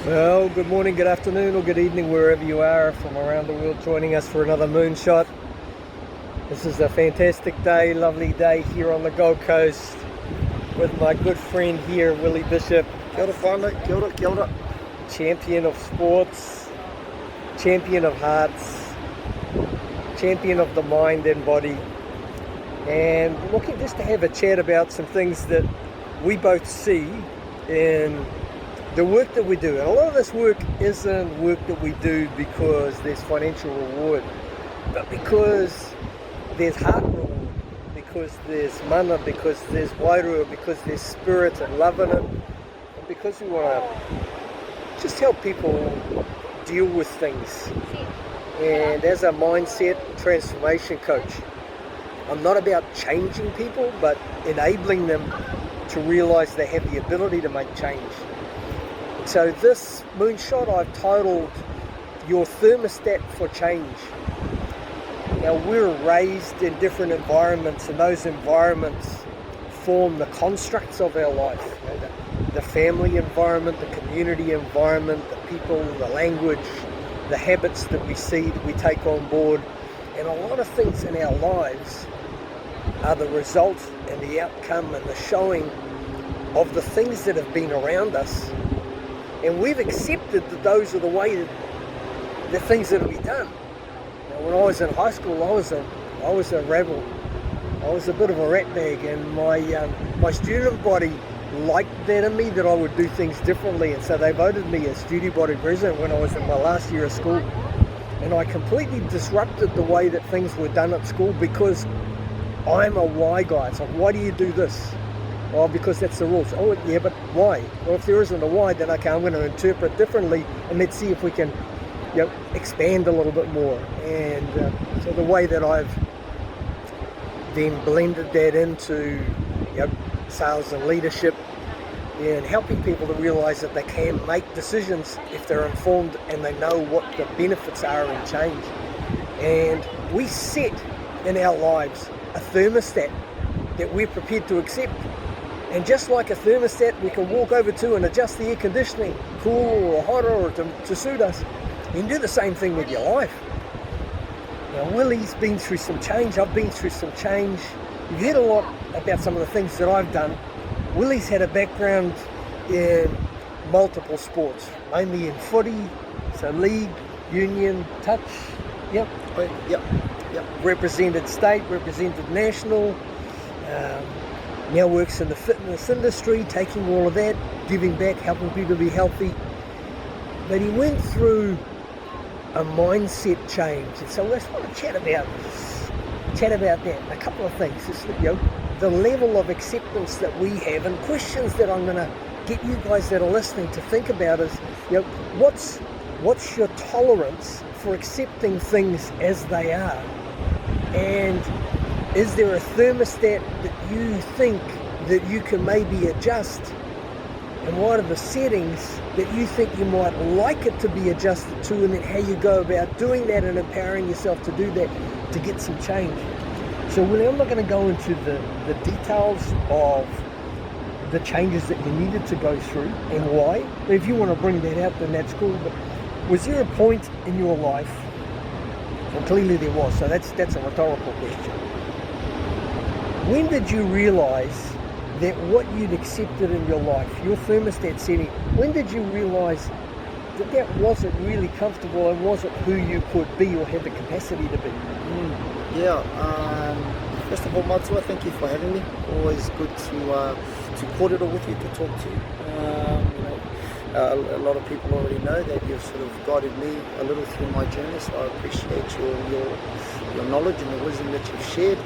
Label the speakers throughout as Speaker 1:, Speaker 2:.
Speaker 1: Well, good morning, good afternoon, or good evening, wherever you are from around the world joining us for another Moonshot. This is a fantastic day, lovely day here on the Gold Coast with my good friend here, Willie Bishop.
Speaker 2: Kia ora whānau, kia ora, kia ora.
Speaker 1: Champion of sports, champion of hearts, champion of the mind and body, and looking just to have a chat about some things that we both see in the work that we do. And a lot of this work isn't work that we do because there's financial reward, but because there's heart reward, because there's mana, because there's wairua, because there's spirit and love in it, and because we want to just help people deal with things. And as a mindset transformation coach, I'm not about changing people, but enabling them to realize they have the ability to make change. So this Moonshot I've titled Your Thermostat for Change. Now, we're raised in different environments, and those environments form the constructs of our life. You know, the family environment, the community environment, the people, the language, the habits that we see, that we take on board. And a lot of things in our lives are the result and the outcome and the showing of the things that have been around us. And we've accepted that those are the way that the things that will be done. Now, when I was in high school, I was a rebel. I was a bit of a rat bag, and my student body liked that in me, that I would do things differently, and so they voted me as student body president when I was in my last year of school. And I completely disrupted the way that things were done at school because I'm a why guy. It's like, why do you do this? Oh, because that's the rules. Oh, yeah, but why? Well, if there isn't a why, then okay, I'm going to interpret differently, and let's see if we can, expand a little bit more. And so the way that I've then blended that into, sales and leadership, and helping people to realize that they can make decisions if they're informed and they know what the benefits are in change. And we set in our lives a thermostat that we're prepared to accept. And just like a thermostat we can walk over to and adjust the air conditioning, cool or hotter or to suit us, you can do the same thing with your life. Now, Willie's been through some change, I've been through some change. You've heard a lot about some of the things that I've done. Willie's had a background in multiple sports, mainly in footy, so league, union, touch,
Speaker 2: Yep.
Speaker 1: represented state, represented national, now works in the fitness industry, taking all of that, giving back, helping people to be healthy. But he went through a mindset change, and so let's want to chat about that. A couple of things. It's, the level of acceptance that we have, and questions that I'm going to get you guys that are listening to think about is, what's your tolerance for accepting things as they are? And is there a thermostat that you think that you can maybe adjust? And what are the settings that you think you might like it to be adjusted to, and then how you go about doing that and empowering yourself to do that to get some change? So Willie, I'm not going to go into the details of the changes that you needed to go through and why. If you want to bring that out, then that's cool. But was there a point in your life? Well, clearly there was, so that's a rhetorical question. When did you realize that what you'd accepted in your life, your thermostat setting, when did you realize that that wasn't really comfortable and wasn't who you could be or had the capacity to be?
Speaker 2: First of all, Matua, thank you for having me. Always good to corridor with you, to talk to you. A lot of people already know that you've sort of guided me a little through my journey, so I appreciate your knowledge and the wisdom that you've shared.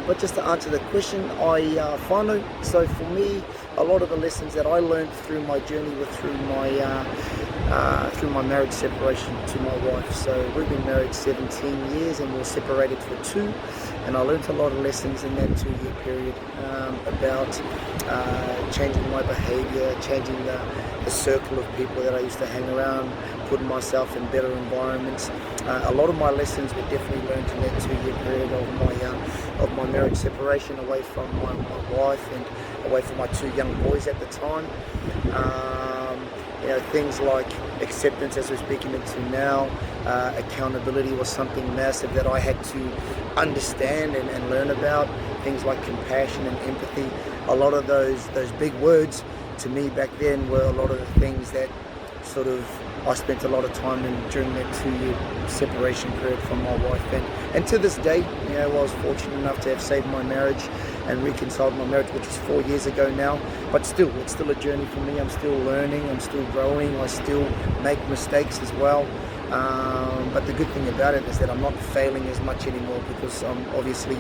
Speaker 2: But just to answer the question, whānau. So for me, a lot of the lessons that I learned through my journey were through my marriage separation to my wife. So we've been married 17 years and we're separated for 2. And I learned a lot of lessons in that 2-year period about changing my behaviour, changing the circle of people that I used to hang around, putting myself in better environments. A lot of my lessons were definitely learned in that 2-year period of my marriage separation, away from my wife and away from my 2 young boys at the time. things like acceptance, as we're speaking into now, accountability was something massive that I had to understand and learn about. Things like compassion and empathy. A lot of those big words to me back then were a lot of the things that sort of I spent a lot of time in during that 2-year separation period from my wife, and to this day, I was fortunate enough to have saved my marriage and reconciled my marriage, which is 4 years ago now. But still, it's still a journey for me. I'm still learning, I'm still growing, I still make mistakes as well. But the good thing about it is that I'm not failing as much anymore, because I'm obviously,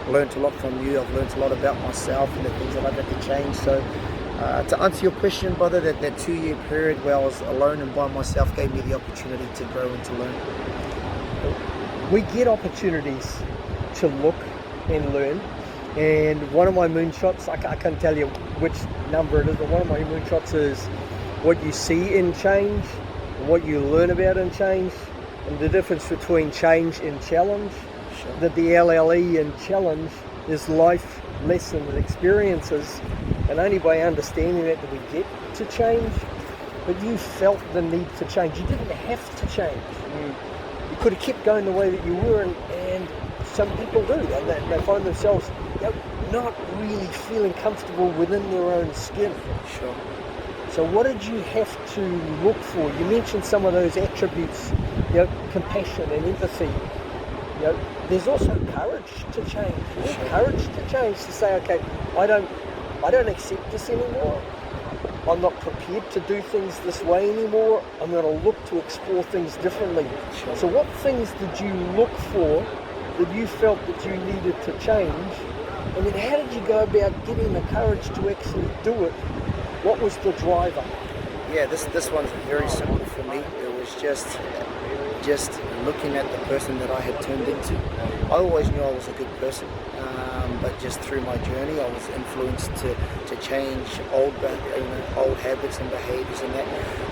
Speaker 2: learned a lot from you. I've learned a lot about myself and the things that I've had to change. So to answer your question, brother, that 2-year period where I was alone and by myself gave me the opportunity to grow and to learn.
Speaker 1: We get opportunities to look and learn, and one of my moonshots, I can't tell you which number it is, but one of my moonshots is what you see in change, what you learn about in change, and the difference between change and challenge.
Speaker 2: Sure.
Speaker 1: That the LLE in challenge is life lessons, experiences, and only by understanding that do we get to change. But you felt the need to change. You didn't have to change. You could have kept going the way that you were, and some people do, and they find themselves not really feeling comfortable within their own skin.
Speaker 2: Sure.
Speaker 1: So what did you have to look for? You mentioned some of those attributes, compassion and empathy. There's also courage to change. You need courage to change, to say, okay, I don't accept this anymore. I'm not prepared to do things this way anymore. I'm going to look to explore things differently.
Speaker 2: Sure.
Speaker 1: So what things did you look for that you felt that you needed to change? And then how did you go about getting the courage to actually do it? What was the driver?
Speaker 2: Yeah, this one's very simple for me. It was just looking at the person that I had turned into. I always knew I was a good person, but just through my journey, I was influenced to change old habits and behaviours and that,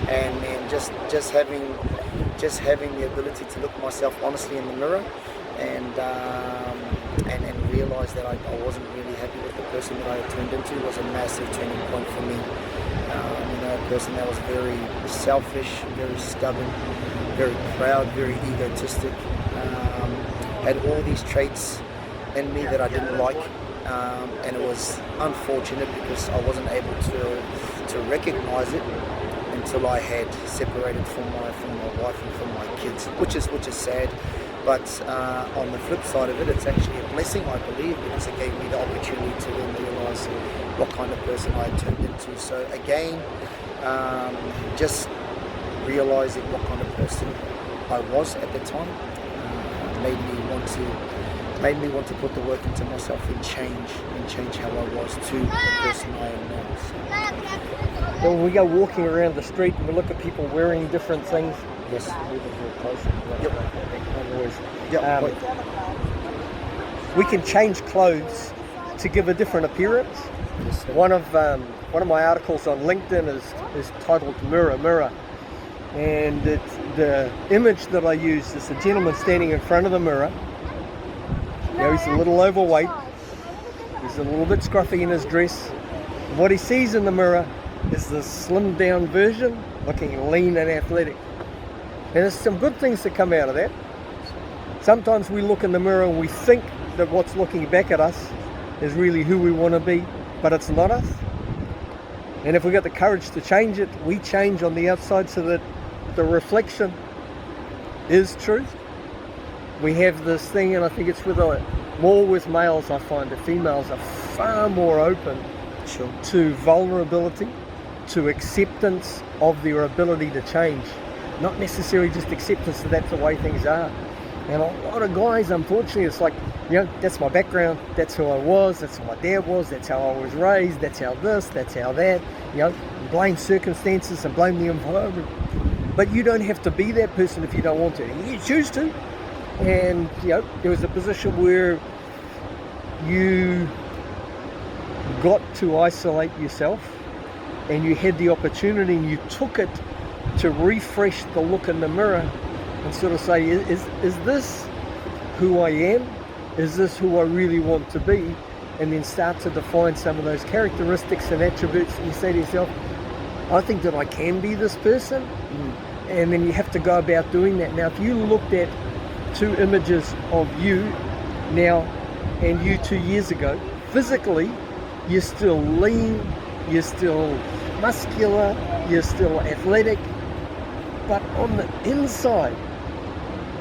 Speaker 2: and just having the ability to look myself honestly in the mirror, and realise that I wasn't really happy with the person that I had turned into was a massive turning point for me. A person that was very selfish, very stubborn, very proud, very egotistic, had all these traits in me that I didn't like, and it was unfortunate because I wasn't able to recognise it until I had separated from my wife and from my kids, which is sad. But on the flip side of it, it's actually a blessing, I believe, because it gave me the opportunity to then realise what kind of person I had turned into. So again, just realising what kind of person I was at the time made me want to put the work into myself and change how I was to the person I am now. So.
Speaker 1: When we go walking around the street and we look at people wearing different things.
Speaker 2: Yes.
Speaker 1: Yep. We can change clothes to give a different appearance.
Speaker 2: Yes, sir.
Speaker 1: One of my articles on LinkedIn is titled Mirror, Mirror. And the image that I use is a gentleman standing in front of the mirror. He's a little overweight. He's a little bit scruffy in his dress. What he sees in the mirror is the slimmed down version, looking lean and athletic. And there's some good things that come out of that. Sometimes we look in the mirror and we think that what's looking back at us is really who we want to be, but it's not us. And if we've got the courage to change it, we change on the outside so that the reflection is truth. We have this thing, and I think it's more with males, I find that females are far more open to vulnerability, to acceptance of their ability to change. Not necessarily just acceptance that that's the way things are. And a lot of guys, unfortunately, it's like, that's my background, that's who I was, that's who my dad was, that's how I was raised, that's how this, that's how that. Blame circumstances and blame the environment. But you don't have to be that person if you don't want to. You choose to. And there was a position where you got to isolate yourself, and you had the opportunity, and you took it to refresh the look in the mirror and sort of say, is this who I am? Is this who I really want to be? And then start to define some of those characteristics and attributes, and you say to yourself, I think that I can be this person. And then you have to go about doing that. Now, if you looked at two images of you now and you 2 years ago, physically, you're still lean, you're still muscular, you're still athletic, but on the inside,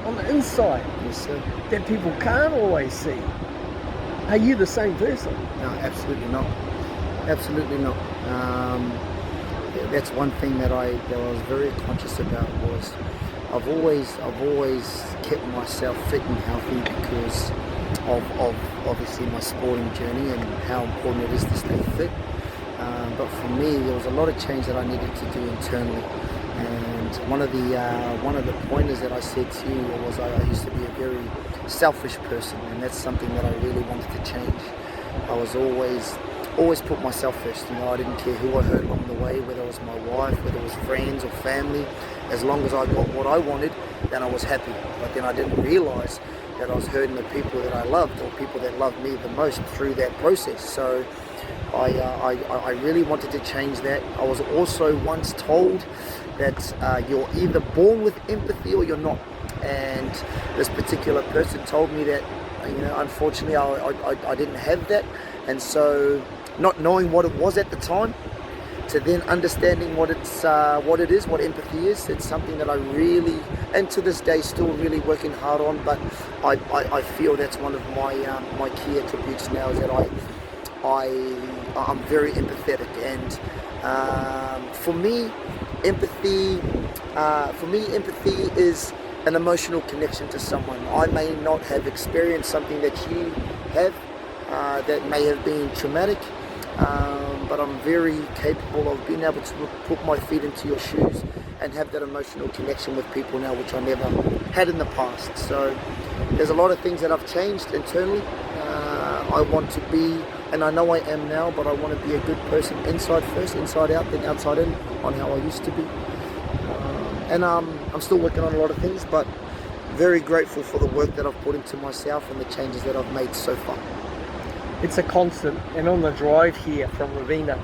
Speaker 2: Yes, sir.
Speaker 1: that people can't always see, are you the same person?
Speaker 2: No, absolutely not. Absolutely not. That's one thing that I was very conscious about. Was I've always kept myself fit and healthy because of obviously my sporting journey and how important it is to stay fit. But for me, there was a lot of change that I needed to do internally. And one of the pointers that I said to you was I used to be a very selfish person, and that's something that I really wanted to change. I was always put myself first. I didn't care who I hurt along the way, whether it was my wife, whether it was friends or family. As long as I got what I wanted, then I was happy. But then I didn't realize that I was hurting the people that I loved, or people that loved me the most, through that process. So I really wanted to change that. I was also once told that you're either born with empathy or you're not. And this particular person told me that, unfortunately, I didn't have that. And so, not knowing what it was at the time, to then understanding what it is, what empathy is, it's something that I really, and to this day, still really working hard on. But I feel that's one of my key attributes now, is that I'm very empathetic. And for me, empathy is an emotional connection to someone. I may not have experienced something that you have, that may have been traumatic, but I'm very capable of being able to put my feet into your shoes and have that emotional connection with people now, which I never had in the past. So there's a lot of things that I've changed internally. I want to be, and I know I am now, but I want to be a good person inside first, inside out, then outside in, on how I used to be. And I'm still working on a lot of things, but very grateful for the work that I've put into myself and the changes that I've made so far.
Speaker 1: It's a constant. And on the drive here from Ravenna,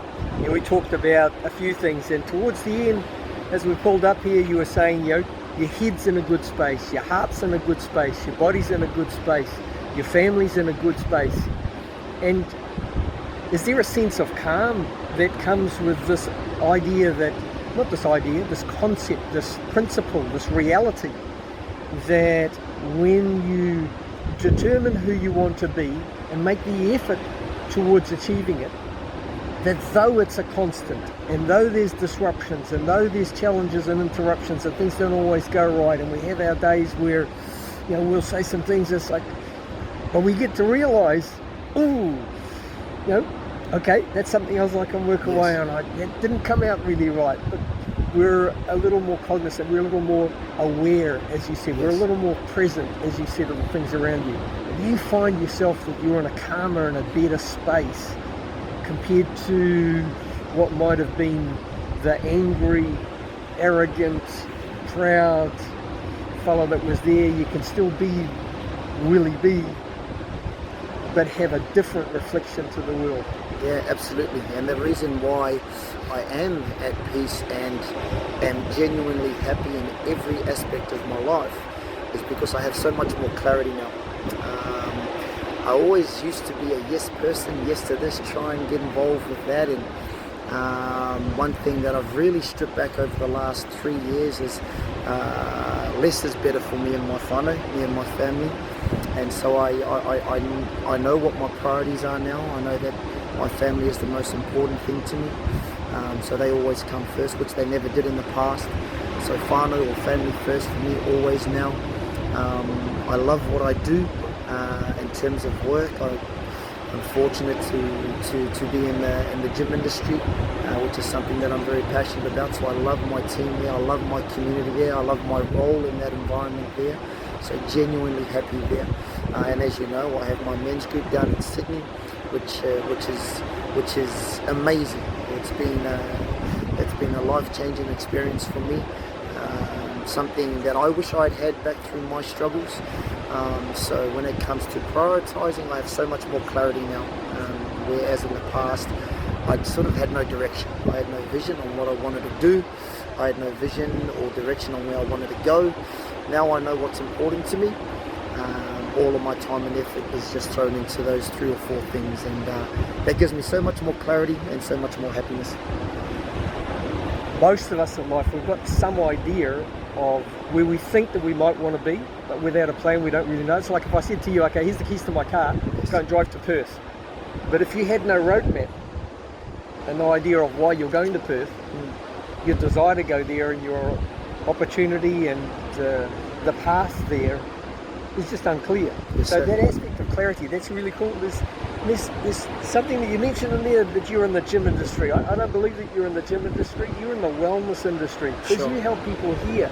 Speaker 1: we talked about a few things, and towards the end, as we pulled up here, you were saying, your head's in a good space, your heart's in a good space, your body's in a good space, your family's in a good space. And is there a sense of calm that comes with this idea that, not this idea, this concept, this principle, this reality, that when you determine who you want to be and make the effort towards achieving it, that though it's a constant, and though there's disruptions, and though there's challenges and interruptions, and things don't always go right, and we have our days where, we'll say some things that's like, but we get to realize, okay, that's something else I can work away on. It didn't come out really right, but we're a little more cognizant, we're a little more aware, as you said, we're a little more present, as you said, of the things around you. Do you find yourself that you're in a calmer and a better space compared to what might have been the angry, arrogant, proud fellow that was there? You can still be Willie B, but have a different reflection to the world.
Speaker 2: Yeah, absolutely. And the reason why I am at peace and am genuinely happy in every aspect of my life is because I have so much more clarity now. I always used to be a yes person, yes to this, try and get involved with that. And one thing that I've really stripped back over the last 3 years is less is better for me and my whānau, me and my family. And so I know what my priorities are now. I know that my family is the most important thing to me. So they always come first, which they never did in the past. So whānau or family first for me always now. I love what I do in terms of work. I'm fortunate to be in the gym industry, which is something that I'm very passionate about. So I love my team there, I love my community there, I love my role in that environment there. So genuinely happy there. And as you know, I have my men's group down in Sydney, which is amazing. It's been a life-changing experience for me. Something that I wish I'd had back through my struggles. So when it comes to prioritizing, I have so much more clarity now. Whereas in the past, I sort of had no direction. I had no vision on what I wanted to do. I had no vision or direction on where I wanted to go. Now I know what's important to me. All of my time and effort is just thrown into those 3 or 4 things, and that gives me so much more clarity and so much more happiness.
Speaker 1: Most of us in life, we've got some idea of where we think that we might want to be, but without a plan we don't really know. It's like if I said to you, okay, here's the keys to my car, let's go and drive to Perth. But if you had no roadmap and no idea of why you're going to Perth, your desire to go there and your opportunity and the path there is just unclear.
Speaker 2: Yes,
Speaker 1: so
Speaker 2: sir.
Speaker 1: that aspect of clarity, that's really cool. There's something that you mentioned in there, that you're in the gym industry. I don't believe that you're in the gym industry. You're in the wellness industry, because
Speaker 2: Sure.
Speaker 1: you help people here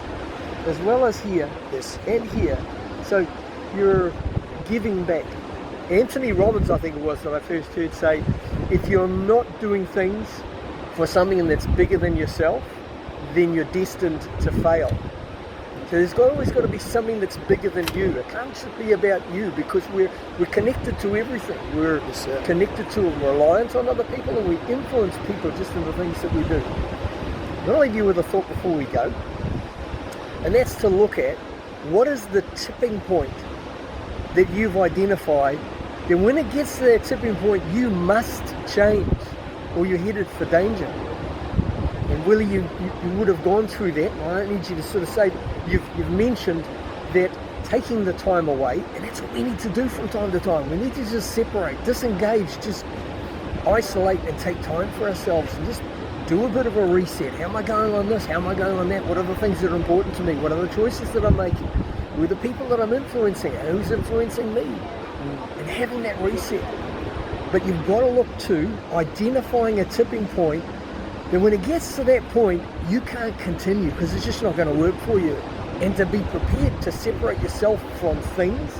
Speaker 1: as well as here.
Speaker 2: Yes.
Speaker 1: And here. So you're giving back. Anthony Robbins, I think it was, that I first heard say, if you're not doing things for something that's bigger than yourself, then you're destined to fail. So there's always got to be something that's bigger than you. It can't just be about you, because we're connected to everything. We're
Speaker 2: Yes, sir.
Speaker 1: connected to and reliant on other people, and we influence people just in the things that we do. I'll leave you with a thought before we go, and that's to look at what is the tipping point that you've identified. Then when it gets to that tipping point, you must change, or you're headed for danger. And Willie, you would have gone through that. I don't need you to sort of say, you've mentioned that taking the time away, and that's what we need to do from time to time. We need to just separate, disengage, just isolate and take time for ourselves and just do a bit of a reset. How am I going on this? How am I going on that? What are the things that are important to me? What are the choices that I'm making? Who are the people that I'm influencing? Who's influencing me? And having that reset. But you've got to look to identifying a tipping point. Then when it gets to that point, you can't continue, because it's just not going to work for you. And to be prepared to separate yourself from things,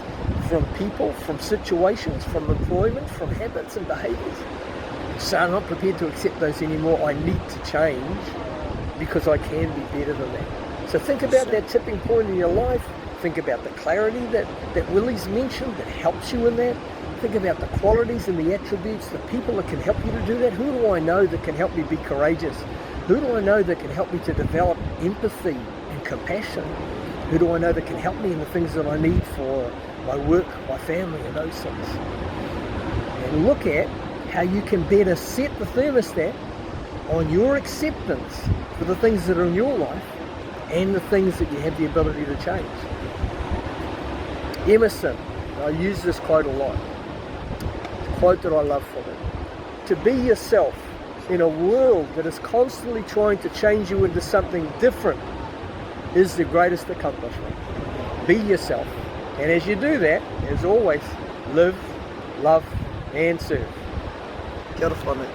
Speaker 1: from people, from situations, from employment, from habits and behaviours. So I'm not prepared to accept those anymore. I need to change, because I can be better than that. So think about that tipping point in your life. Think about the clarity that Willie's mentioned that helps you in that. Think about the qualities and the attributes, the people that can help you to do that. Who do I know that can help me be courageous? Who do I know that can help me to develop empathy and compassion? Who do I know that can help me in the things that I need for my work, my family, and those things? And look at how you can better set the thermostat on your acceptance for the things that are in your life and the things that you have the ability to change. Emerson, I use this quote a lot. Quote that I love from it. To be yourself in a world that is constantly trying to change you into something different is the greatest accomplishment. Be yourself. And as you do that, as always, live, love, and serve.
Speaker 2: Kia ora whānau.